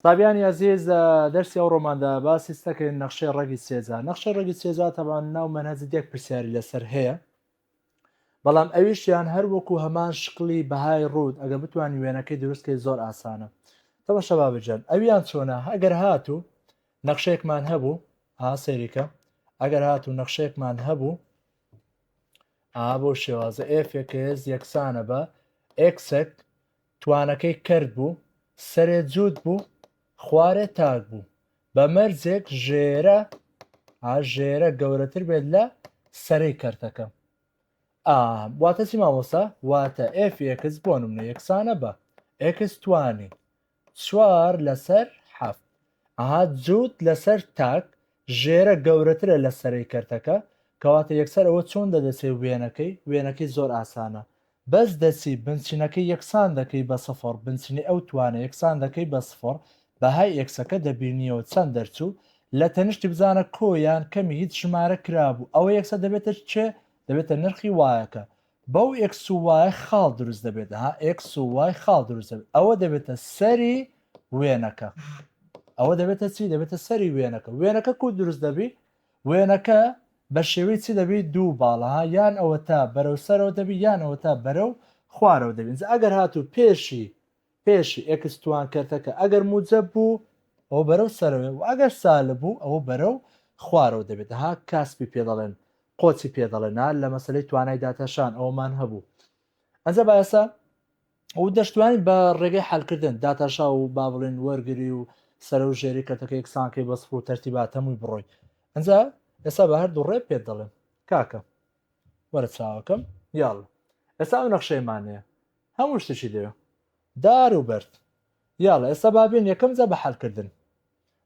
طبيعي عزیز دەرسی ئەو ڕۆماندا باسی سەکەین نەخشەی ڕەگی سێجا نەخشە ڕەگی سێجا تەبان ناو مەنهەجت یەک پرسیاری لەسەر هەیە بەڵام ئەویشیان هەر وەکو هەمان شکلی بەهای ڕوود ئەگە بتوانانی وێنەکەی دروستکەی زۆر ئاسانە تەماشا بابەجان ئەویان چۆنە ئەگەر هاتوو نەخشەیەکمان هەبوو سەیریکە ئەگەر هاتوو نەخشەیەکمان هەبوو بۆ شێوازە ئفێکس یەکسانە بە ئەکسێک توانەکەی کرد بوو سەرێ جووت بوو خوارێ تاک بوو بە مەرجێک ژێرە گەورەتر بێت لە سەرەی کەرتەکە واتە چی مامۆستا واتە ئفێکس بۆ نمونە یەکسانە بە ئکس توانی 4 لەسەر حەفت جووت لەسەر تاک ژێرە گەورەترە لە سەرەی کەرتەکە کەواتە یەکسەر ئەوە چۆن دەدەسێ وێنەکەی زۆر ئاسانە بەس دەچی بنچینەکەی یەکسان دەکەی بە سفر بنچینی ئەو توانە یەکسان دەکەی بە سفر بەهای ئەکسەکە دەبینیەوە چەند دەرچوو لە تەنیشتی بزانە کۆیان کەمی هیچ ژمارە کرابوو ئەوە یەکسە دەبێتە چێ دەبێتە نرخی وایەکە بەو ئکس و وای خاڵ دروست دەبێت ئکس و وای خاڵ دروست دەبێت ئەوە دەبێتە سەری وێنەکە ئەوە دەبێتە چی دەبێتە سەری وێنەکە کو دروست دەبی وێنەکە بە شێوەی چی دەبێت دوو باڵە یان ئەوە تا بەرەو سەرەوە دەبی یان ئەوە تا بەرەو خوارەوە دەبین ئەگەر هاتوو پێشی ئەکستوان کەرتەکە ئەگەر موجب بوو ئەو بەرەو سەرەوە و ئەگەر سالە بوو ئەوە بەرەو خوارەوە دەبێت کاسپی پێدەڵێن قۆچی پێدەڵێنا لە مەسلەی توانای داتەشان ئەومان هەبوو ئەنجە باسە ئەو دەشتوانی بە ڕێگەی حلکردن داتەشا و با بڵێن وەرگری و سەر و ژێری کەتەکە یەکسانکەی بەسف و تەرتیبات هەمووی بڕۆی ئەنجا ئێستا بە هەردوو ڕێ پێت دەڵێن کاکە وەرە چاوەکەم یاڵ ئێستا ئەو نەخشەیمانەیە هەموو شتێکی دەوێ دار و بەرد یاڵە ئێستا بابێن یەکەم جا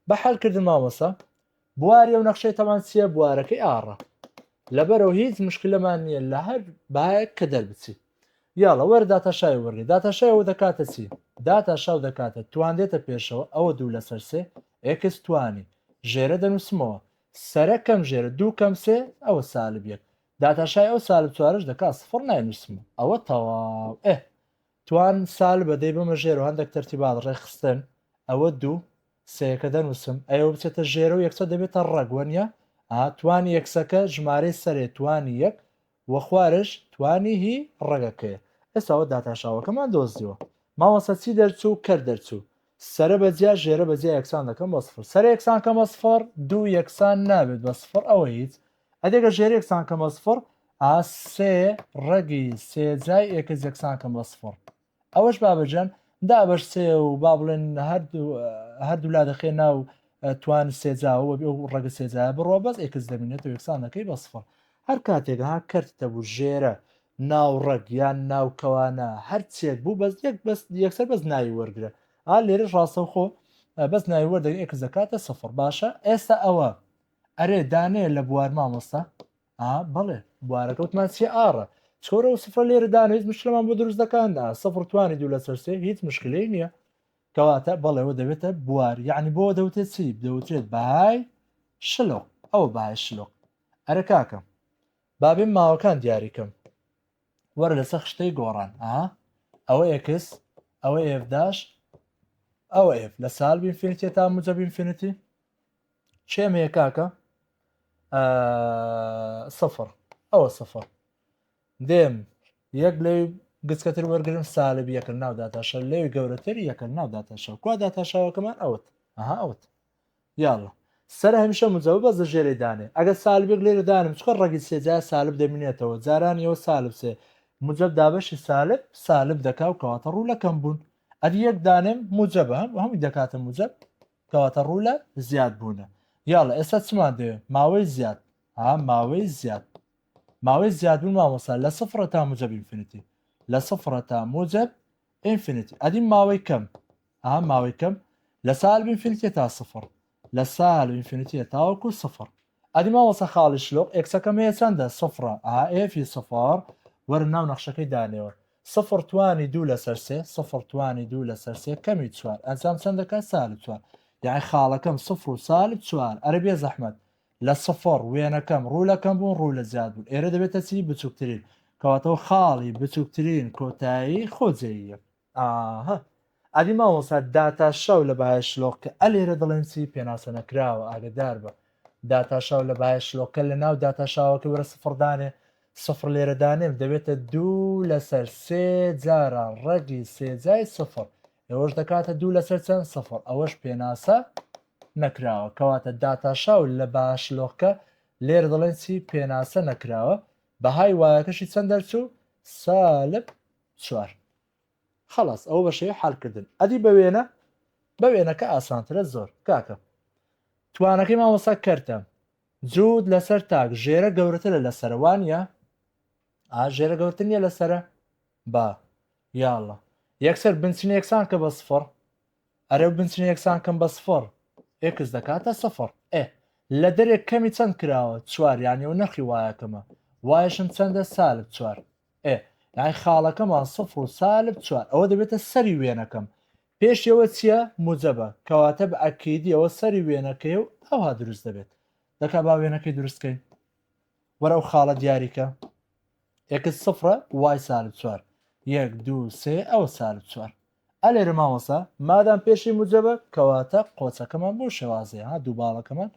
بە حەلکردن مامۆسا بواری ئەو نەخشەی تەمان چیە بوارەکەی ئاڕە لەبەرەوە هیچ مشکلەمان نییە لە هەر باەک کە دەربچی یاڵە وەرە داتەشای وەرگی داتەشایەوە دەکاتە چی داتەشاو دەکاتە توان دێتە پێشەوە ئەوە دوو لەسەر سێ ئێکس توانی ژێرە دەنووسمەوە سەرە کەم ژێرە دوو کەم سێ ئەوە سالب یەک داتەشای ئەو سالب چوارش دەکات سفر ناینووسمە ئەوە تەواو توان سال بەدەی بمە ژێر و هەندێک تەرتیبات ڕێخستن ئەوە دوو سەیەکە دەنووسم ئەوە بچێتە ژێرە و یەکسە دەبێتە ڕەگوەنیە توانی یەکسەکە ژمارەی سەرێ توانی یەک وە خوارش توانی هی ڕێگەکەیە ئێستاوە داتاشاوەکەمان دۆزیەوە ماوەسە چی دەرچوو کەر دەرچوو سرە بەجیا ژێرە بەجیا یەکسان دەکەم بە سفر سەر یەکسان کە بە سفر دوو یەکسان نابێت بە سفر ئەوە هیچ ئەدێگە ژێر یەکسان کە بە سفر سێ ڕەگی سێجای ئێکس یەکسان کە بە سفر ئەوەش بابەجان دا بەش سێ و با بڵێن هەردوو لا دەخێ ناو توان سێجاوە ڕەگە سێجای بڕۆ بەس ئێکس دەبینێت و یەکسانەکەی بە سفر هەر کاتێکە کەرتە بوو ژێرە ناو ڕەگ یان ناوکەوانە هەر چێک بوو بەس یەکسەر بەس ناوی وەرگرە لێرە ڕاستەوخۆ بەس ناوی وەردەگە ئێکس دەکاتە سفر باشە ئێستا ئەوە ئەرێ دانەیە لە بوار مامۆستا بەڵێ بوارەکە وتمان چی ئاڕە چۆرە و سفر لێرە دان هیچ مشکلمان بۆ دروست دەکاندا سفر توانی دوو لەسەر سێ هیچ مشکلەی نییە کەواتە بەڵێەوە دەبێتە بوار یعنی بۆ دەوتێت چی دەوترێت بەهای شلۆق ئەوە بەهای شلۆق ئەرە کاکەم بابێن ماوەکان دیاریکەم وەرە لەسەر خشتەی گۆڕان ئەوە ئێکس ئەوە ئێفداش ئەوە ئف لە سال بینفینیتی تا موجب ئینفینیتی چێمەیە کاکە سفر ئەوە سفر دێم یەک لێ گچکەتر وەرگرم سالب یەکرد ناو داتاشە لێوی گەورەتر یەکرد ناو داتاشە کوا داتاشاوەکەمان ئەوت یاڵە سەر هەمیشە موجب بەس لە ژێرەی دانێ ئەگە سالبێک لێرە دانم چکە ڕەگی سێجای سالب دەبینێتەوە جارانیەوە سالب سێ موجب دابەشی سالب دەکا و کەواتە ڕوو لەکەم بوون ئەدی یەک دانێم موجبە هەمووی دەکاتە موجب کەواتە ڕوو لە زیاد بوونە یاڵە ئێستا چمان دەوێت ماوەی زیاد ماوەی زیادبوون مامۆسا لە سفرە تا موجب ئینفینیتی لە سفرە تا موجب ئینفینیتی ئەدی ماوەی کەم ماوەی کەم لە سالب ئینفینیتی تا سفر لە سالب ئینفینیتی تاوەکو سفر ئەدی مامۆسا خاڵی شلۆق ئێکسەکەم هەیە چەندە سفرە ئێفی سفر وەرە ناو نەخشەکەی دانێەوە سفر توانی دوو لەسەر سێ سفر توانی دوو لەسەر سێ کەمی چوار ئەنجام چەند دەکات سالب چوار یعنی خاڵەکەم سفر و سالب چوار ئەرە بێ زەحمەت لە سفر وێنەکەم ڕوولەکەم بوون ڕوو لە زیاد بوون ئێرە دەبێتە چی بچووکترین کەواتەوە خاڵی بچووکترین کۆتایی خۆجێیە ئادی مامۆستا داتا شەو لە بەهای شلۆکە ئەلێرە دەڵێن چی پێناسە نەکراوە ئاگدار بە داتا شەو لە بەهای شلۆکە لە ناو داتا شاوەکە وەرە سفردانێ سفر لێرە دانێم دەبێتە 2 لەسەر 3 جاران ڕەگی 3 جای سفر ئەوەش دەکاتە 2 لەسەر چەند سفر ئەوەش پێناسە نەکراوە کەواتە داتا شەو لە بەها شلۆکە لێرە دەڵێن چی پێناسە نەکراوە بەهای وایەکەشی چەند دەرچوو سالب 4 خلاص ئەو بەشەیە حالکردن ئەدی بەوێنەکە ئاسانترە زۆر کاکە توانەکەی مامۆستا کەرتە جوود لەسەر تاک ژێرە گەورەترە لەسەرە وانە ژێرە گەورتر نیە لەسرە با یاڵە یەکسەر بنچین یەکسان کە بە سفر ئەرێ بنچین یەکسان کەم بە سفر ئێکس دەکاتە سفر لە دەرێک کەمی چەند کراوە 4 یانی و نەخی وایەکەمە وایشم چەندە سالب 4 یانی خاڵەکەمان سفر و سالب 4 ئەوە دەبێتە سەری وێنەکەم پێشەوە چییە موجەبە کەواتە بە ئەکیدیەوە سەری وێنەکەی و ئەوها دروست دەبێت دەکا با وێنەکەی دروستکەین وەرە ئەو خاڵە دیاریکە ئێکس سفرە وای سالب 4 1 2 3 ئەوە سالب 4 ئەلێرە مامۆسا مادام پێشی موجەبە کەواتە قۆچەکەمان بۆ شێوازەیە ها دوو باڵەکەمان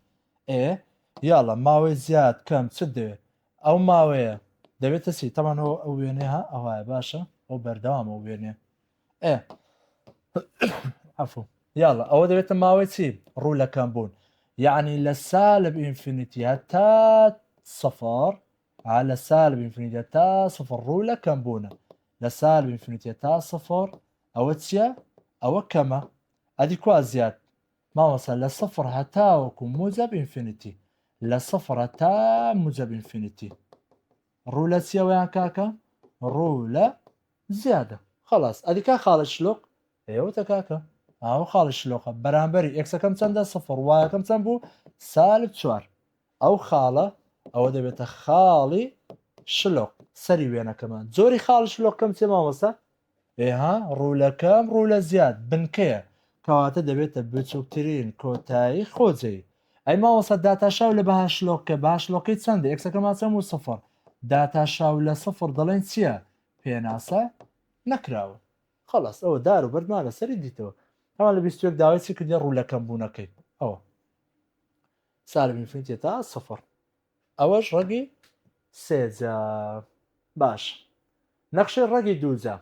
یاڵە ماوەی زیاد کەم چ دەوێت ئەو ماوەیە دەبێتە سی تەمانەوە ئەو وێنێ ها ئەوایە باشە ئەو بەردەوامە ئەو وێنێ عفو یاڵە ئەوە دەبێتە ماوەی چی ڕوو لەکەم بوون یعنی لە سالب ئینفینیتیە تا سەفر لە سالب ئینفینیتیە تا سەفر ڕوو لەکەم بوونە لە سالب ئینفینیتیە تا سەفر ئەوە چییە ئەوە کەمە ئەدی کوا زیاد مامۆستا لە سەفر هەتاوەکو موجب ئینفینیتی لە سەفر تا موجب ئینفینیتی ڕوو لە چیەوەیان کاکە ڕوو لە زیادە خلاص ئەدیکا خاڵە شلۆق ئێوەتە کاکە ئاو خاڵی شلۆقە بەرامبەری ئێکسەکەم چەندە سەفر وایەکەم چەند بوو سالب 4 ئەو خاڵە ئەوە دەبێتە خاڵی شلۆق سەری وێنەکەمان زۆری خاڵی شلۆقکەم چێ مامۆستا ڕوولەکەم ڕوو لە زیاد بنکەیە کەواتە دەبێتە بچووکترین کۆتایی خۆجێی ئەی مامۆستا داتاشاو لە بەها شلۆقکە باشلۆقی چەندە ئێکسەکەمان چەند و سەفر داتاشاو لە سەفر دەڵێن چییە پێناسە نەکراوە خلاص ئەوە دار و بەردمان لە سەری دیتەوە هەمان لە 21 داوای چی کردی ڕوولەکەم بوونەکەی ئەوە سالب ئینفینیتیە تا سەفر ئەوەش ڕەگی سێجا باش نەخشەی ڕەگی دووجا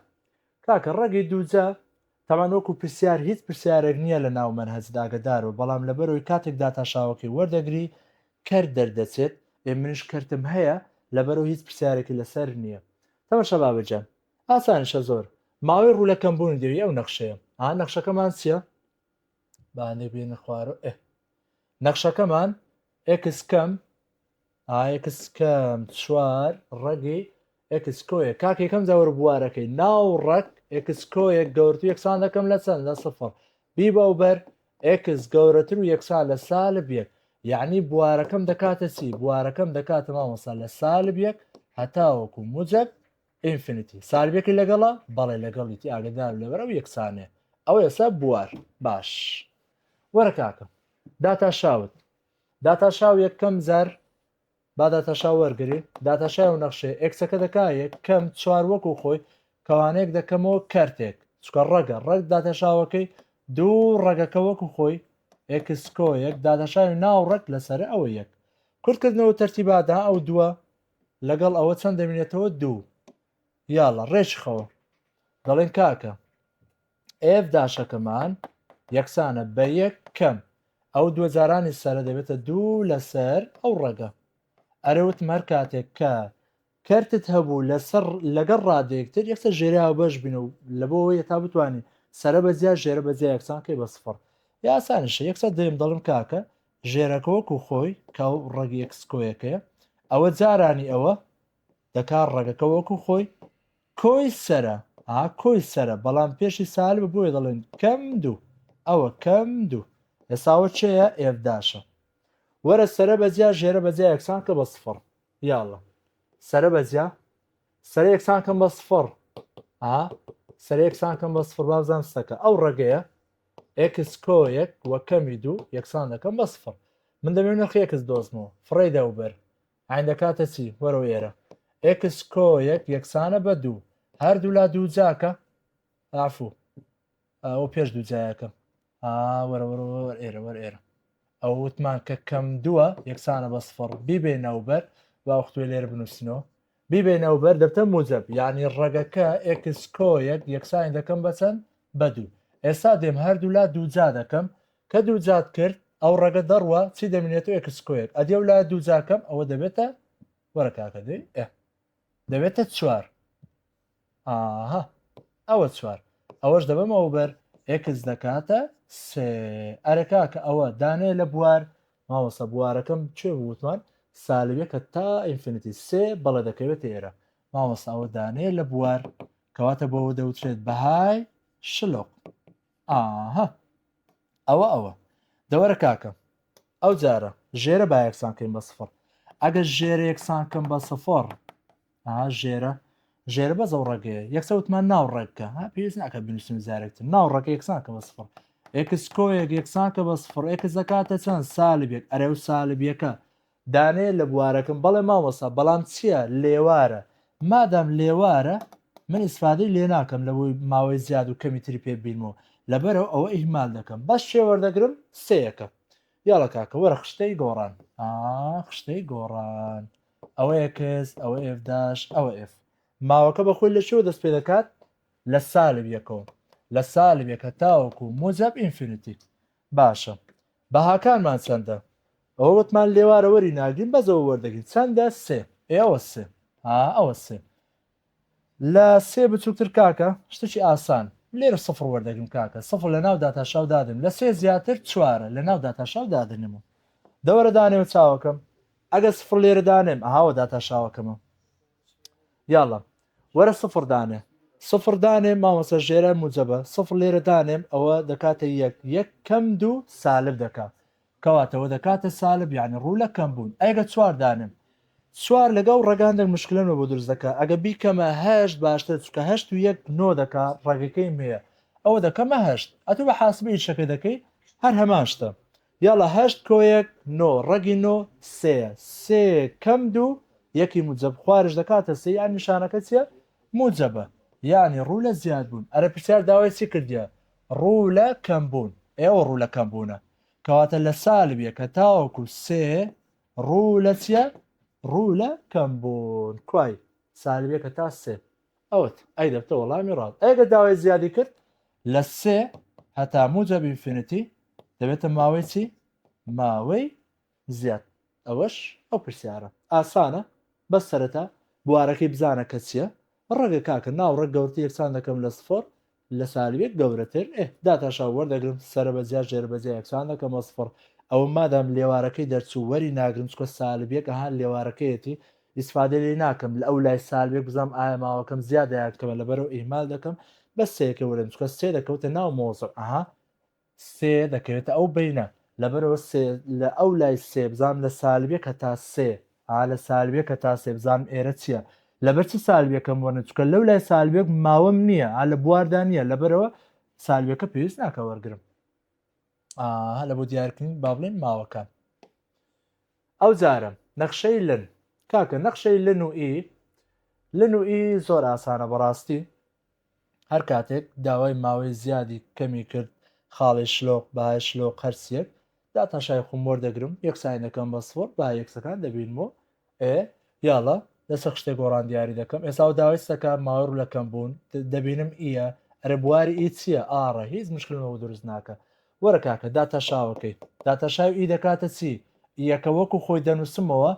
کاکە ڕەگی دووجا تاوان وەکو پرسیار هیچ پرسیارێک نییە لە ناو مەنهەجداگەدارەوە بەڵام لەبەرەوەی کاتێک داتاشاوەکەی وەردەگری کەر دەردەچێت منش کەرتم هەیە لەبەرەوە هیچ پرسیارێکی لەسەر نییە تەمەشە بابەجان ئاسانشە زۆر ماوەی ڕوولەکەم بوون دەوی ئەو نەخشەیە نەخشەکەمان چییە بانێ بێنە خوارە نەخشەکەمان ئێکس کەم ئایکس کەم 4 ڕەگی ئێکس کۆیە کاکێکەکەم جاوەرە بوارەکەی ناو ڕەک ئێکس کۆیەک گەورتر یەکسان دەکەم لە چەند لە سەفر بی بەوبەر ئێکس گەورەتر و یەکسان لە سالب یەک یعنی بوارەکەم دەکاتە چی بوارەکەم دەکاتە مامۆستا لە سالب یەک هەتاوەکو موجب ئینفینیتی سالبێکی لەگەڵە بەڵێ لەگەڵیتی ئاگدار لەبەرەوە یەکسانێ ئەو ێستا بوار باش وەرە کاکە داتاشاو یەکەم زار با داتاشاو وەرگری داتاشای و نەخشێ ئێکسەکە دەکایە کەم 4 وەکو خۆی کەوانەیەک دەکەمەوە کارتێک چکە ڕەگ داتاشاوەکەی دوو ڕەگەکە وەکو خۆی ئێکسکۆیەک داداشاوی ناو ڕەک لەسەر ئەوە یەک کورتکردنەوە تەرتیبادا ئەو دووە لەگەڵ ئەوە چەند دەمێنێتەوە دوو یاڵە ڕێژخەوە دەڵێن کاکە ئف داشەکەمان یەکسانە بە یەک کەم ئەو دووە جارانی سەرە دەبێتە دوو لەسەر ئەو ڕەگە ئەرەوت مەر کاتێک کە کەرتت هەبوو لەسەر لەگەڵ ڕادەیەکتر یەکسە ژێراوە بەش بینە و لە بۆەوەی تا بتوانین سرە بەجیا ژێرە بەجیا یەکسانکەی بە سفر یاسانشە یەکسە دەیم دەڵم کاکە ژێرەکە وەکو خۆی کە ڕەگی ئەکسکۆیەکەیە ئەوە جارانی ئەوە دەکات ڕەگەکە وەکو خۆی کۆی سرە کۆی سرە بەڵام پێشی سال بۆی دەڵێن کەم دوو ئەوە کەم دوو ئێساوە چەیە ئێفداشە وەرە سرە بەجیا ژێرە بەجیا یەکسان کە بە سفر یاڵە سرە بەجیا سەر یەکسان کەم بە سفر سەر یەکسان کەم بە سفر بازان سەکە ئەو ڕێگەیە ئێکس کۆیەک وە کەمی دوو یەکسان دەکەم بە سفر من دەمێن نرخی ئێکس دۆزمەوە فڕێ دەوبەر عین دەکاتە چی وەرەوە ئێرە ئێکس کۆیەک یەکسانە بە دوو هەردوو لا دوو جاکە ئافوو ئەو پێش دوو جایەکەم وەرە ئێرە ئێرە ئەو وتمان کە کەم دووە یەکسانە بە سفر بیبێ نەوبەر باوەختوێ لێرە بنووسنەوە بیبێ نەوبەر دەبتە موجب یعنی ڕێگەکە ئێکسکۆیەک یەکسانی دەکەم بەچەند بە دوو ئێستا دێم هەردوو لا دووجا دەکەم کە دووجات کرد ئەو ڕێگە دەڕوە چی دەمێنێتەوە ئێکسکۆیەک ئەدێ لا دووجاکەم ئەوە دەبێتە وەرە کاکە دەی دەبێتە چوار ئەوە چوار ئەوەش دەبەمەوە بەر ئێکس دەکاتە سێ ئەرەکاکە ئەوە دانێ لە بوار ماوەسە بوارەکەم کوێ وتمان سالبیەکە تا ئینفینیتی سێ بەڵێ دەکەوێت ئێرە ماوەستا ئەوە دانێ لە بوار کەواتە بۆەوە دەوترێت بەهای شلۆق ئەوە دەوەرە کاکە ئەو جارە ژێرە با یەکسانکەین بە سفر ئەگە ژێرە یەکسانکەم بە سفر ژێرە بە زەو ڕێگەیە یەکسە وتمان ناو ڕێککە پێویست ناکە بنووسین زارێکتر ناو ڕێکە یەکسانکە بە سفر ئێکسکۆیەک یەکسانکە بە سفر ئێکس دەکاتە چەند سالبێک ئەرێ و سالبیەکە دانێ لە بوارەکەم بەڵێ مامۆستا بەڵام چییە لێوارە مادام لێوارە من ئیسفادەی لێ ناکەم لەوەی ماوەی زیاد و کەمی تری پێ بینمەوە لەبەرەوە ئەوە ئیهمال دەکەم بەس شێوەردەگرم سەیەکە یاڵە کاکە وەرە خشتەی گۆڕان خشتەی گۆڕان ئەوە یەکس ئەوە ئێفداش ئەوە ئف ماوەکە بەخۆی لە شێوە دەست پێ دەکات لە سالب یەکەوە لە سالب یەکە تاوەکو موجب ئینفینیتی باشە بەهاکانمان چەندە ئەوە وتمان لێوارە وەری ناگرین بەزەوە وەردەگرین چەندە سێ ئێوە سێ ئەوە سێ لە سێ بچووکتر کاکە شتێکی ئاسان لێرە سفر وەردەگرم کاکە سفر لە ناو داتاشاو دادن لە سێ زیاتر چوارە لە ناو داتاشاو دادنمەوە دەوەرە دانێوە چاوەکەم ئەگە سفر لێرە دانێم ئەهاوە داتاشاوەکەمە یاڵە وەرە سفر دانێ سفر دانێم مامەسە ژێرە موجبە سفر لێرە دانێم ئەوە دەکاتە یەک کەم دوو سالب دەکات کەواتەوە دەکاتە سالب یعنی ڕوو لە کەم بوون ئەگە چوار دانێم سوار لەگەڵ ڕگاندێک مشکلەنەوە بۆ دروست دەکات ئەگە بیکەمە هەشت باشتر چکە هەشت و یەک نۆ دەکات ڕێگەکەی مەیە ئەوە دەکەمە هەشت ئەتو بە حاسبی شەکە دەکەی هەر هەماشتە یاڵە هەشت کۆیەک نۆ ڕەگی نۆ سێ کەم دوو یەکی موجب خوارش دەکاتە سێ یان نیشانەکە چیە موجبە یعنی ڕوو لە زیاد بوون ئەرە پرسیار داوای چی کردیە ڕوو لە کەمبوون ئێوە ڕوو لە کەمبوونە کەواتە لە سالبیە کە تاوەکو سێ ڕوو لە چیە ڕوو لە کەمبوون کوای سالبیەکە تا سێ ئەوت ئەی دەبتە وەڵامی ڕاست ئەگە داوای زیادی کرد لە سێ هەتا موجب ئینفینیتی دەبێتە ماوەی چی ماوەی زیاد ئەوەش ئەو پرسیارە ئاسانە بەس سەرەتا بوارەکەی بزانە کە چییە ڕێگە کاکە ناو ڕێک گەورتی یەکسان دەکەم لە سفر لە سالبێک گەورەتر داتاشا وەردەگرم سەرە بەجیا ژێرە بەجیا یەکسان دەکەمە سفر ئەوە مادام لێوارەکەی دەرچوو وەری ناگرم چکە سالبیەکە هەان لێوارەکەیەتی ئیسفادە لێ ناکەم لە ئەو لای سالبێک بزانم ئایا ماوەکەم زیاد یادکەمە لەبەرەوە ئیهمال دەکەم بە سەیەکە وەرم چکە سێ دەکەوتە ناو مۆزە سێ دەکەوێتە ئەو بینە لەبەرەوە لە ئەو لای سێ بزانم لە سالبیەکە تا سێ لە سالبیەکە تا سێ بزانم ئێرە چییە لەبەر چ سالبیەکەم وەرن چکە لەو لای سالبێک ماوەم نییە لە بواردا نییە لەبەرەوە سالبیەکە پێویست ناکە وەرگرم لە بۆ دیارکردن با بڵێن ماوەکان ئەو جارە نەخشەی لن کاکە نەخشەی لن و ئی زۆر ئاسانە بەڕاستی هەر کاتێک داوای ماوەی زیادی کەمی کرد خاڵی شلۆق باهای شلۆق هەرسیەک داتاشای خۆم وەردەگرم یەکسانەکەم بە سفر با یەکسەکان دەبینمەوە یاڵە لەسەر شتێک گۆڕان دیاری دەکەم ئێستا و داوای سەکە ماوە ڕوو لەکەم بوون دەبینم ئیە ئەرە بواری ئی چییە ئاڕە هیچ مشکلەوە دروست ناکە وەرە کاکە داتاشاوەکەی داتاشاو ئی دەکاتە چی یەکە وەکو خۆی دەنووسمەوە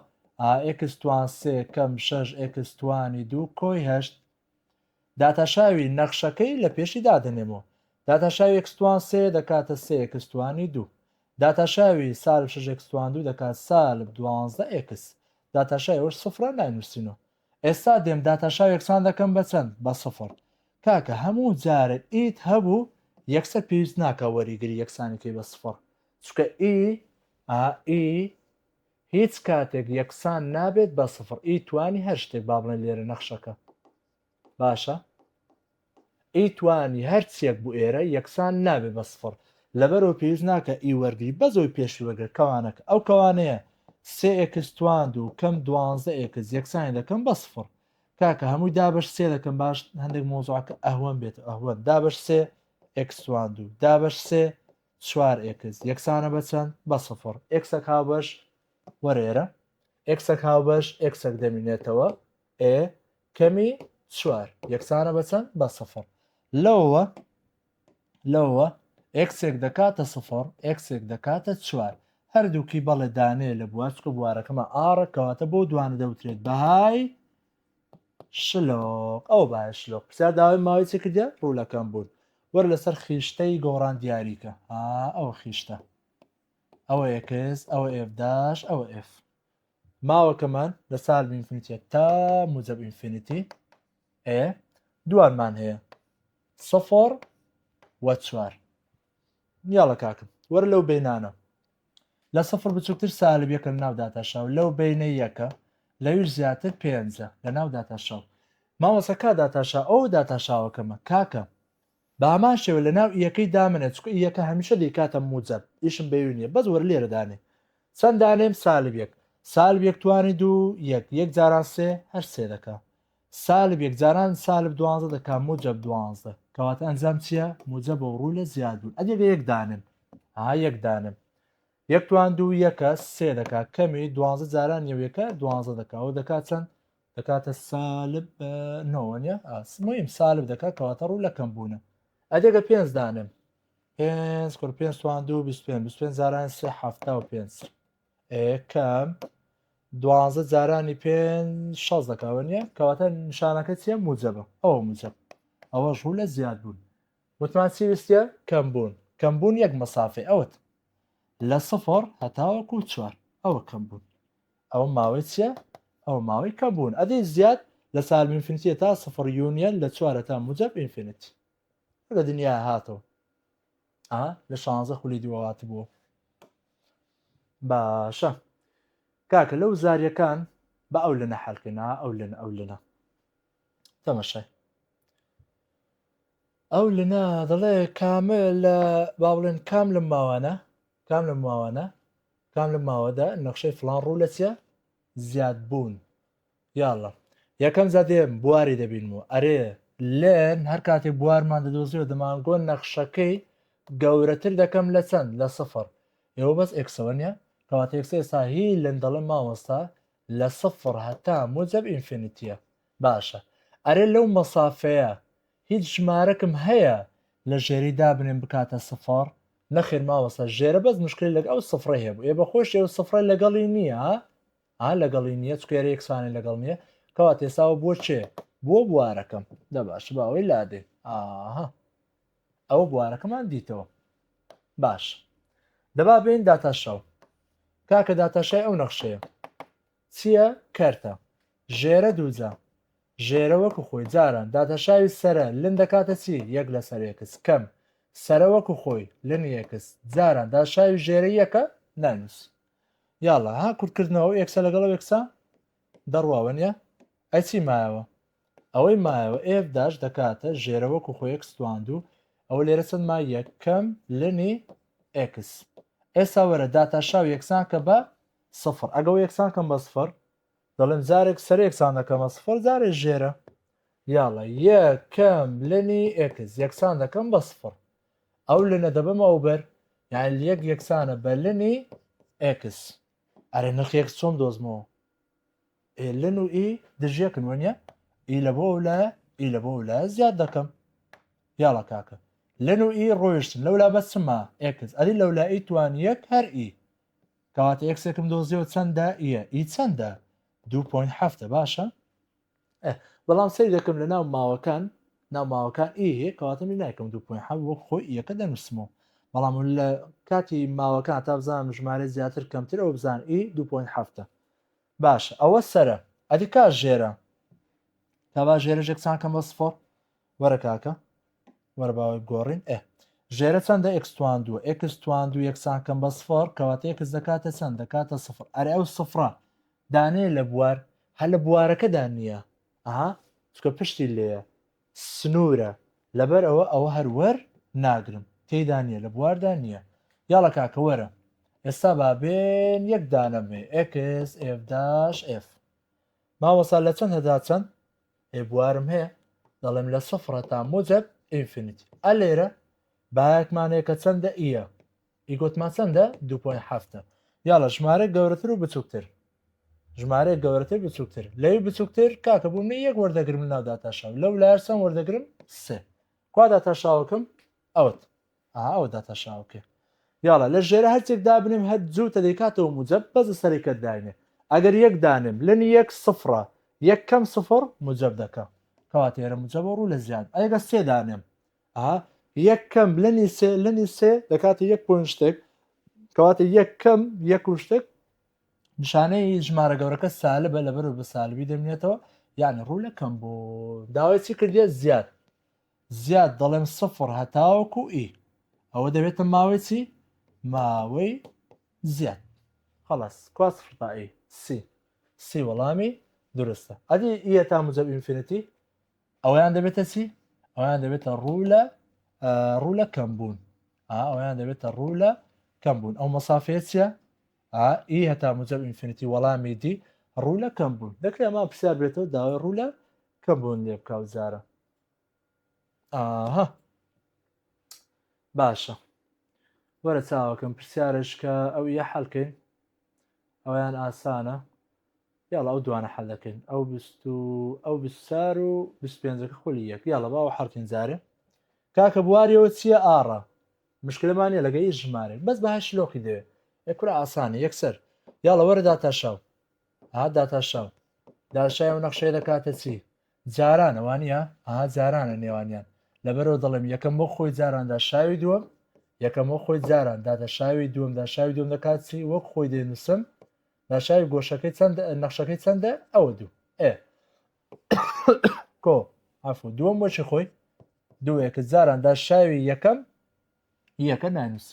ئێکستوان سێ کەم شەش ئێکستوانی دوو کۆی هەشت داتاشاوی نەخشەکەی لە پێشی دادنێمەوە داتاشاوی ئەکستوان سێ دەکاتە سێ ئێکستوانی دوو داتاشاوی سالب شەش ئێکستوان دوو دەکات سالب دوانزدە ئێکس داتاشای ئەوش سفرە ناینووسینەوە ئێستا دێم داتاشاو یەکسان دەکەم بە چەند بە سفر کاکە هەموو جارێک ئیت هەبوو یەکسەر پێویست ناکە وەریگری یەکسانێکی بە سفر چکە ئی هیچ کاتێک یەکسان نابێت بە سفر ئی توانی هەر شتێک با بڵێن لێرە نەخشەکە باشە ئی توانی هەرچیەک بوو ئێرە یەکسان نابێت بە سفر لەبەرەوە پێویست ناکە ئی وەرگری بەزەوەی پێشی وەگەر کەوانەکە ئەو کەوانەیە سێ ئێکستوان و کەم دوانزە ئێکس یەکسانی دەکەم بە سفر کاکە هەمووی دابش سێ دەکەم باش هەندێک مۆزوعکە ئەهوەن بێت ئەهوەن دابش سێ x1 2 دابش 3 4 x یەکسانە بەچەند بە سفر xەک هاوبەش وەرێرە xەک هاوبەش xەک دەمینێتەوە کەمی 4 یەکسانە بەچەند بە سفر لەوە xێک دەکاتە سفر xێک دەکاتە 4 هەردووکی بەڵێ دانێ لە بوارچکە بوارەکەمە ئاڕەکەواتە بۆ دوانە دەوترێت بەهای شلۆق ئەو باش شلۆق پرسیار داوای ماوەی چی کردە ڕوولەکەم بوون وەرە لەسەر خیشتەی گۆڕان دیاریکە ئەوە خیشتە ئەوە x ئەوە f' ئەوە f ماوەکەمان لە سالب ئینفینیتیە تا موجب ئینفینیتی دوانمان هەیە سفر و 4 یاڵە کاکم وەرە لەو بینانە لە سفر بچووکتر سالب یەکە لە ناو داتاشاو لەو بینە یەکە لەویش زیاتر پێنجە لە ناو داتاشاو مامۆستا کا داتاشا ئەو داتاشاوەکەمە کاکە بە هەمان شێوە لە ناو یەکەی دامنێت چکە یەکە هەمیشە دەیکاتە موجب ئیشم بەوی نییە بەس وەرە لێرە دانێ چەند دانێم سالب یەک سالب یەک توانی دوو یەک جاران سێ هەر سێ دەکا سالب یەک جاران سالب دوانزە دەکا موجب دوانزە کەواتە ئەنجام چییە موجب بە ڕوو لە زیاد بوون ئەدێگە یەک دانم یەک دانم یەک توان دوو یەکە سێ دەکات کەمی دوانزە جاران یەوەکە دوانزە دەکا ئەو دەکات چەند دەکاتە سالب نەوەنیە مهم سالب دەکات کەواتە ڕوو لە کەم بوونە ئەدێگە پێنج دانم پێنج توان دوو 25 جاران سێ هەفتا و پێنج کەم دوانزە جارانی پێنج شەش دەکاوە نیە کەواتە نیشانەکە چیە موجبە ئەوە موجب ئەوە ڕوو لە زیاد بوون وتمان چی ویستە کەم بوون یەک مەسافێ ئەوت لە سفر هەتاوەکو 4 ئەوە کەم بوون ئەوە ماوەی چیە ئەو ماوەی کەم بوون ئەدەی زیاد لە سالب ئینفینیتیە تا سفر یونیەن لە 4 تا موجب ئینفینیتی لە دنیا هاتەوە لە 16 خولی دووەواتی بووە باشە کاکە لەو زاریەکان بە ئەو لەنە حەڵکەنا ئەو لەنە تەمەشای ئەو لەنە دەڵێ کامل لە با بڵێن کام لە ماوەدا نەخشەی فڵان ڕوو لە چیە زیاد بوون یاڵە یەکەم زادێم بواری دەبینمەوە ئەرێ لێن هەر کاتێک بوارمان دەدۆزیەوە دەمانگۆ نەخشەکەی گەورەتر دەکەم لە چەند لە سفر ئێوە بەس ئێکسەوە نیە کەواتە ئێکسا هی لەن دەڵێن مامۆستا لە سفر هەتا موجب ئینفینیتیە باشە ئەرێ لەو مەسافەیە هیچ ژمارەکەم هەیە لە ژێری دابنێن بکاتە سفر نەخێر مامۆستا ژێرە بەس مشکلی لەگە ئەو سفرە هەیە بوو بەخۆش ئێوە سفرە لەگەڵی نییە لەگەڵی نییە چکێرە یەکسانی لەگەڵ نییە کەوات ئێساوە بۆ چێ بۆ بوارەکەم دەباش باوەی لادێ ئەوە بوارەکەمان دیتەوە باش دەبا بین داتاشاو کاکە داتاشای ئەو نەخشەیە چییە کەرتە ژێرە دووجا ژێرە وەکو خۆی جاران داتەشاوی سەرە لن دەکاتە چی یەک لە سەرێکس کەم سەرە وەکو خۆی لن یەکس جاران داشاوی ژێرە یەکە نانووس یاڵە کورتکردنەوە یەکسە لەگەڵ یەکسا دەڕواوە نیە ئەی چی مایەوە ئەوەی مایەوە ئێف دەکاتە ژێرە وەکو خۆی یەکس تواندوو ئەوە لێرە چەند ما یەکەم لنی ئێکس ئێستا وەرە داتاشاو یەکسان کە بە سفر ئەگەڵ یەکسان کەم بە سفر دەڵێن جارێک سەر یەکسان دەکەمە سفر جارێک ژێرە یاڵە یەکەم لنی ئێکس یەکسان دەکەم بە سفر ئەو لنە دەبەمە ئەو بەر یان یەکسانە بە لنی ئێکس ئەرێ نرخ یەکس چۆم دۆزمەوە لن و ئی دژیەکن وەنیە ئی لە بۆ لە زیاد دەکەم یاڵە کاکە لن و ئی ڕۆیشتن لەولا بە چما ئێکس ئەدی لەولا ئی توانی یەک هەر ئی کەواتە ئێکسێکم دۆزیەوە چەندە ئی چەندە 2.7 باشە بەڵام سەی دەکەم لە ناو ماوەکان ئی هەیە کەواتەمی نایکەم 2.7 وەک خۆی یەکە دەنووسمەوە بەڵام لە کاتی ماوەکان تا بزانم ژمارە زیاتر کەمتر ئەو بزان ئی 2.7 باشە ئەوە سەرە ئەدی کا ژێرە تا با ژێرە ژێکسان کەم بە سفر وەرە کاکە وەرە باوەی گۆڕین ژێرە چەندە ئێکس تواندووە ئێکس تواندوو یەکسان کەم بە سفر کەواتە ئێکس دەکاتە چەند دەکاتە سفر ئەرێ ئەو سفرە دانێ لە بوار هەر لە بوارەکەدا نییە چکە پشتی لێە سنوورە لەبەر ئەوە هەروەر ناگرم تێیدا نیە لە بواردا نییە یاڵە کاکە وەرە ئێستا بابێن یەک دانەمێ ئێکس f ماوەسا لە چەند هەدا چەند بوارم هەیە دەڵێم لە سفرە تا موجب ئینفینیتی لێرە باەکمانەیە کە چەندە ئیە ئی گوتمان چەندە 2.7 یاڵە ژمارە گەورەتر و بچووکتر ژمارەیە گەورەتر بچووکتر لەوی بچووکتر کاکە بووم یەک وەردەگرم لەناو داتاشاو لەو لایەرسان وەردەگرم سێ کوا داتاشاوکم ئەوت ئەوە داتاشاوکە یاڵە لە ژێرە هەرچێک دابنیم هەر جووتە دەیکاتەوە موجب بەز سەریکەت داینێ ئەگەر یەک دانم لەنی یەک سفرە یەک کەم سفر موجب دەکە کەواتە ئێرە موجبە ڕوو لە زیاد ئەگە سێ دانم یەک کەم لەنی سێ دەکاتە یەک پۆین شتێک کەواتە یەک کەم یەک و شتێک نیشانەی ژمارە گەورەکە سالبە لەبەر بە سالبی دەمێتەوە یعنی ڕوو لە کەم بۆ داوای چی کردێ زیاد دەڵێم سفر هەتاوەکو ئی ئەوە دەبێتە ماوەی چی ماوەی زیاد خلاص کوا سفر تا ئی سی وەڵامی درستە ئەدی ئی تا موجب ئینفینیتی ئەویان دەبێتە چی ئەویان دەبێتە ڕوو لە کەمبوون ئەویان دەبێتە ڕوو لە کەمبوون ئەو مەسافەیە چیە ئی هەتا موجب ئینفینیتی وەڵامی دی ڕوو لە کەمبوون دەکرێت ئەمە پرسیار بێتەوە داوای ڕوو لە کەمبوون لێ بکاو جارە باشە وەرە چاوەکەم پرسیارش کە ئەو یە حەڵکەین ئەویان ئاسانە یاڵە ئەو دوانە حەڵ دەکەین ئەو 24 و 25 خولی یەک یاڵە باوە حەڵکەین جارێ کاکە بواریەوە چییە ئاڕە مشکلمانە لەگەی ژمارێک بەس بەهش لۆقی دەوێت یەکورە ئاسانە یەکسەر یاڵە وەرە داتاشاو داتاشاو داشای و نەخشەیە دەکاتە چی جارانەوانە جارانە نێوانیان لەبەرەوە دەڵێم یەکەم بۆ خۆی جاراندا شاوی دووەم یەکەم بۆ خۆی جاران دادەشاوی دووەمدا شاوی دوم دەکات چی وەک خۆی دێنووسم داشاوی گۆشەکەی چەندە نەخشەکەی چەندە ئەوە دوو کۆ ئەفو دووەم بۆچی خۆی دووەکە جاران داشاوی یەکە نانووس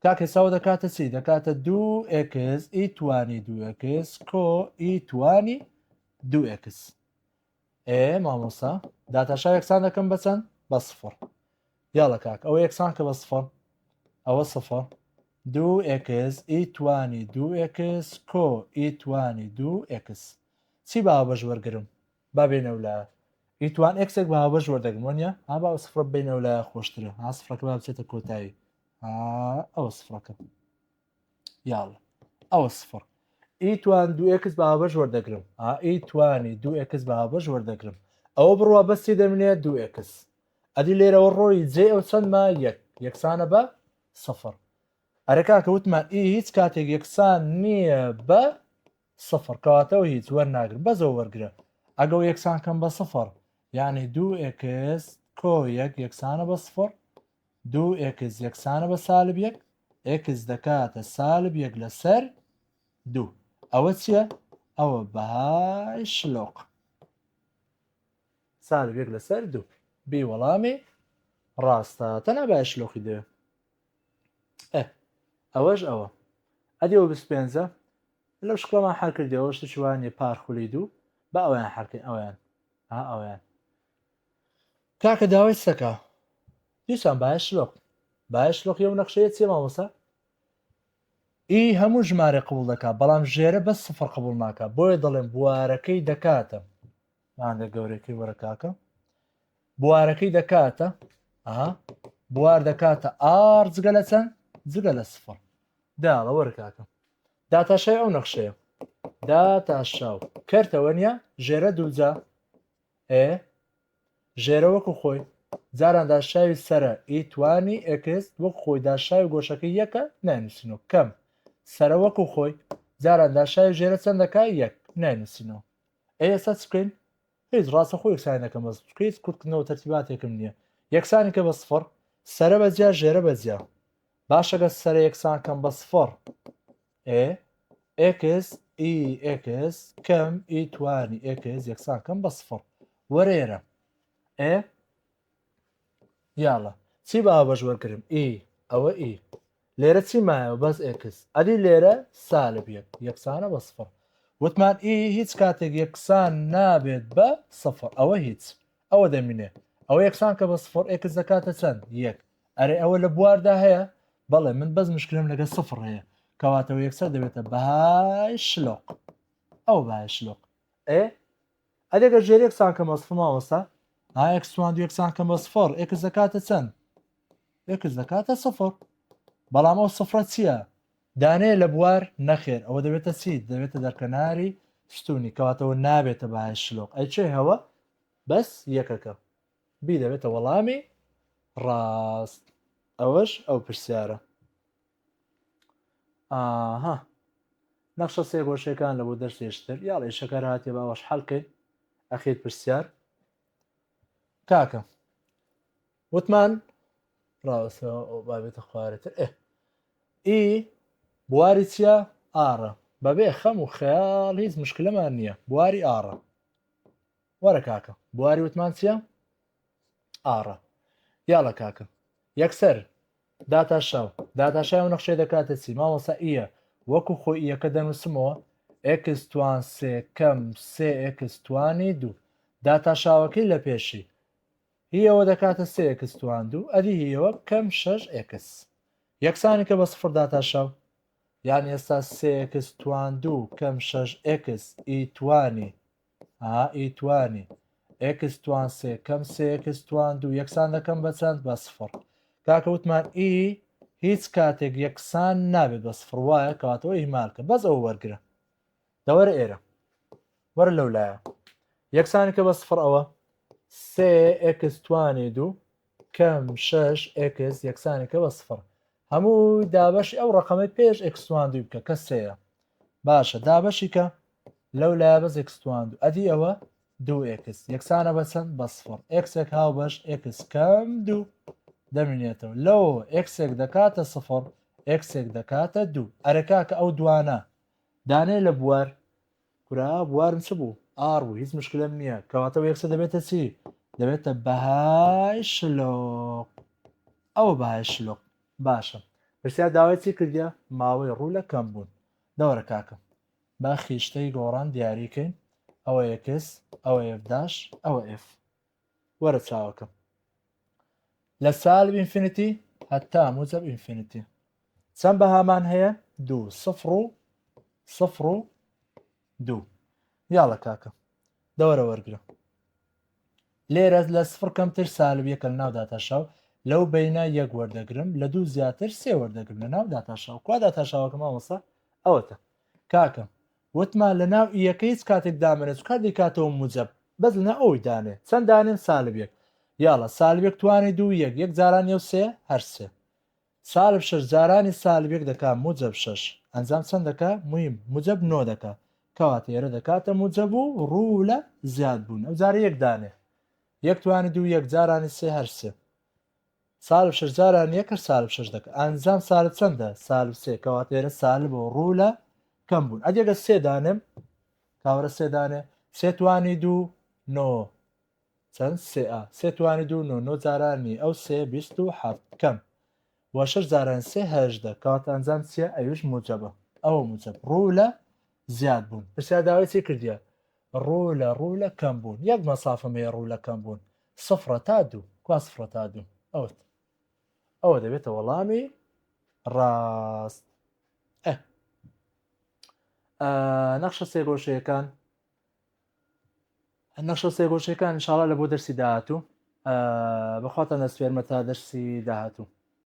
کاکە ساوە دەکاتە چی دەکاتە 2x ئی توانی 2x کۆ ئی توانی 2x مامۆسا داتاشا یەکسان دەکەم بەچەند بە سفر یاڵە کاک ئەوە یەکسان کە بە سفر ئەوە سفر 2x ئی توانی 2x کۆ ئی توانی 2x چی باوە بەش وەرگرم با بێنەولە ئیتوان ئەکسێک باوە بەش وەردەگرم وەنیە باوە سفرە بینەولە خۆشترە سفرەکە با بچێتە کۆتایی ئەوە سفرەکە یاڵە ئەوە سفر ئیتوان 2x باوە بەش وەردەگرم ئیتوانی 2x باوە بەش وەردەگرم ئەوە بڕوا بەستی دەمێنێت 2x ئەدی لێرەوە ڕۆی جێ ئەو چەندمە یەکسانە بە سفر ئەرەکا کە وتمان ئی هیچ کاتێک یەکسان نییە بە سفر کەواتەوە هیچ وەرناگرن بەزەوە وەرگرە ئەگەڵ یەکسان کەم بە سفر یعنی 2x کۆ یەکسانە بە سفر 2x یەکسانە بە سالب یەک x دەکاتە سالب یەک لەسەر 2 ئەوە چییە ئەوە بەهای شلۆق سالب یەک لەسەر 2 بی وەڵامی ڕاستە تەنها بە شلۆقی دەوێ ئەوەش ئەوە ئەدیەوە 25 لەو شکڵمان حەل کردەوە شتێکی وانێ پارخولی دوو بە ئەویان حەڵکەین ئەویان کاکە داوای سەکە دیسان باە شلۆق یە و نەخشەیە چێ مامۆسا ئی هەموو ژمارە قبول دەکات بەڵام ژێرە بە سفر قبول ناکە بۆیە دەڵێن بوارەکەی دەکاتە مانگە گەورەکەی وەرە کاکە بوارەکەی دەکاتە بوار دەکاتە ئار جگە لە چەند جگە لە سفر داڵە وەرە کاکە داتاشای ئەو نەخشەیە داتاشاو کەرتەوە نیە ژێرە دووجا ژێرە وەکو خۆی جاران داشاوی سرە ئی توانی ئەکس وەک خۆی داشاوی گۆشەکەی یەکە نانووسینەوە کەم سرە وەکو خۆی جاران داشاوی ژێرە چەندەکە یەک نانووسینەوە ئێستا چکەین هیچ ڕاستە خۆی یەکسانەکەم بەس هیچ کورتکردنەوە تەرتیباتێکم نییە یەکسانی کە بە سفر سرە بەجیا ژێرە بەجیا باشەگە سرە یەکسان کەم بە سفر x ئی x کەم ئی توانی x یەکسان کەم بە سفر وەرێرە یاڵە چی باوە بەش وەرگرم ئەوە ئی لێرە چی مایەوە بەس x ئەدی لێرە سالب یەکسانە بە سفر وتمان ئی هیچ کاتێک یەکسان نابێت بە سفر ئەوە هیچ ئەوە دەمینێ ئەوە یەکسان کە بە سفر x دەکاتە چەند یەک ئەرێ ئەوە لە بواردا هەیە بەڵێ من بەس مشکلم لەگە سفر هەیە کەواتەوە یەکسەر دەبێتە بەهای شلۆق ئەو بەهای شلۆق ئەدێگە ژێر یەکسان کە مەسفر ماوەستا ئاەکسوان دو یەکسان کەم بە سفر x دەکاتە چەند x دەکاتە سفر بەڵام ئەو سفرە چییە دانەیە لە بوار نەخێر ئەوە دەبێتە چی دەبێتە دەرکەناری ستونی کەواتەوە نابێتە بەهای شلۆق ئەیچێ هەوە بەس یەکەکە بی دەبێتە وەڵامی ڕاست ئەوەش ئەو پرسیارە ئاها نەخشە سێ گۆشەکان لە بۆ دەرسێشتر یا ئێشەکە هاتیێ باوەش حەڵکەین ئەخیت پرسیار کاکە وتمان ڕاوەسەوە بابێتە خوارێتر ئی بواری چییە ئاڕە بەبێ خەم و خەیاڵ هیچ مشکلەمان نییە بواری ئاڕە وەرە کاکە بواری وتمان چییە ئاڕە یاڵە کاکە یەکسەر داتاشاو نەخشەی دەکاتە چی مامۆستا ئیە وەکو خۆی ئیەکە دەنووسمەوە x توان سێ کەم سێ x توانی دوو داتاشاوەکەی لە پێشی هیەوە دەکاتە سێ x توان دوو ئەدی هیەوە کەم 6x یەکسانی کە بە سفر داتاشاو یعنی ئێستا سێ x توان دوو کەم 6x ئیتوانی ئیتوانی x توان سێ کەم سێ x توان دوو یەکسان دەکەم بە چەند بە سفر کاکە وتمان ئی هیچ کاتێک یەکسان نابێت بە سفر وایە کەواتەوە ئیهمالکە بەس ئەو وەرگرە دەوەرە ئێرە وەرە لەولایە یەکسانی کە بە سفر ئەوە سێ x توانی دوو کەم 6x یەکسانی کە بە سفر هەمووی دابەشی ئەو ڕقەمەی پێش x توان دوو بکە کە سەیە باشە دابەشی کە لەولایە بەس x توان دوو ئەدی ئەوە 2x یەکسانە بە چەند بە سفر xێک هاو بەش x کەم دوو دەمێنێتەوە لەوە xێک دەکاتە سفر xێک دەکاتە دوو ئەرەکاکە ئەو دوانە دانێ لە بوار کورا بوارم چ بوو ئاڕ بوو هیچ مشکلەم نییە کەواتەوە یەکسە دەبێتە چی دەبێتە بەهای شلۆق ئەوە بەهای شلۆق باشە پرسیار داوای چی کردیە ماوەی ڕوو لە کەم بوون دەوەرە کاکە با خیشتەی گۆڕان دیاریکەین ئەوە x ئەوە f' ئەوە f وەرە چاوەکەم لە سالب ئینفینیتی هەتا موجب ئینفینیتی چەند بەهامان هەیە دوو سفر و دوو یاڵە کاکە دەوەرە وەرگرە لێرە لە سفر کەمتر سالب یەکە لە ناو داتاشاو لەو بینە یەک وەردەگرم لە دوو زیاتر سێ وەردەگرم لە ناو داتاشاو کوا داتاشاوەکە مامۆستا ئەوەتە کاکە وتمان لە ناو ئیەکە هیچ کاتێک دامێنێت کاتی کاتەوە موجب بەس لە ئەوی دانێ چەند دانێن سالب یەک یاڵە سالبێک توانی دوو یەک یەک جاران یە سێ هەر سێ سالب شەش جارانی سالبێک دەکات موجب شەش ئەنجام چەند دەکا مویم موجب نۆ دەکا کەواتە ئێرە دەکاتە موجب و ڕوو لە زیاد بوون ئەو جارە یەک دانێ یەک توانی دوو یەک جارانی سێ هەر سێ سالب شەش جاران یەکە سالب شەش دەکات ئەنجام سالب چەندە سالب سێ کەواتە ئێرە سالب و ڕوو لە کەم بوون ئەدێگە سێ دانێم کاورە سێ دانێ سێ توانی دوو نۆ چەند سێ توانی دوو نۆ جارانی ئەو سێ بیست و حەفت کەم بۆ شەش جاران سێ هەژدە کەواتە ئەنجام چییە ئەویش موجبە ئەوە موجب ڕوو لە زیاد بوون پرسیار داوای چی کردیە ڕوو لە کەم بوون یەک مەسافەم هەیە ڕوو لە کەم بوون سفرە تا دوو کوا سفرە تا دوو ئەوە دەبێتە وەڵامی ڕاست نەخشە سێگۆشەکان ئینشاڵڵا لە بۆ دەرسی داهاتوو بەخواتە نەسپێرمە تا دەرسی داهاتوو